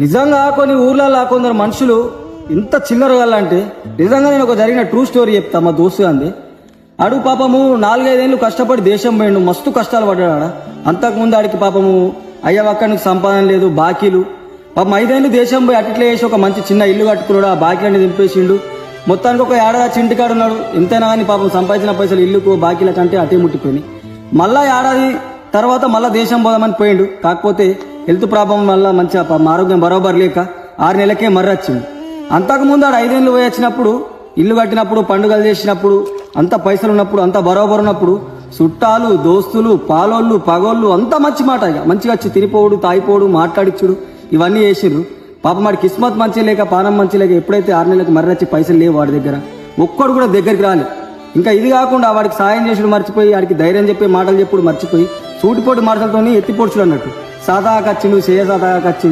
నిజంగా కొన్ని ఊర్లలో కొందరు మనుషులు ఇంత చిల్లరగాలంటే నిజంగా నేను ఒక జరిగిన ట్రూ స్టోరీ చెప్తా. మా దోస్తు అంది ఆడు పాపము 4-5 ఏళ్ళు కష్టపడి దేశం పోయిండు, మస్తు కష్టాలు పడ్డాడు ఆడ. అంతకుముందు ఆడికి పాపము అయ్యవక్కనికి సంపాదన లేదు, బాకీలు. పాపం 5 ఏళ్ళు దేశం పోయి అట్లే వేసి ఒక మంచి చిన్న ఇల్లు కట్టుకున్నాడు, ఆ బాకీలన్నీ దింపేసిండు. మొత్తానికి ఒక ఏడాది చింటికాడు ఉన్నాడు. ఎంతైనా కానీ పాపం సంపాదించిన పైసలు ఇల్లుకు బాకీల కంటే అటే ముట్టిపోయినాయి. మళ్ళా ఏడాది తర్వాత మళ్ళా దేశం పోదామని పోయిండు. కాకపోతే హెల్త్ ప్రాబ్లం వల్ల మంచిగా ఆరోగ్యం బరోబర్ లేక 6 నెలలకే మర్రొచ్చింది. అంతకుముందు ఆడు 5 ఏళ్ళు పోయి వచ్చినప్పుడు ఇల్లు కట్టినప్పుడు పండుగలు చేసినప్పుడు అంత పైసలు ఉన్నప్పుడు అంత బరోబర్ ఉన్నప్పుడు చుట్టాలు దోస్తులు పాలోళ్ళు పగోళ్ళు అంత మంచి మాట ఇక మంచిగా వచ్చి తినిపోడు తాయిపోడు మాట్లాడిచ్చుడు ఇవన్నీ చేసిర్రు. పాపం వాడి కిస్మత్ మంచి లేక పానం మంచి లేక ఎప్పుడైతే 6 నెలలకు మర్రొచ్చి పైసలు లేవు వాడి దగ్గర, ఒక్కడు కూడా దగ్గరికి రాలే. ఇంకా ఇది కాకుండా వాడికి సాయం చేసుడు మర్చిపోయి, వాడికి ధైర్యం చెప్పే మాటలు చెప్పుడు మర్చిపోయి సూటిపోటు మాటలతోని ఎత్తిపోడ్చుడు అన్నట్టు. సాదాగా వచ్చిండు, చేయ సాదాగా వచ్చిండు.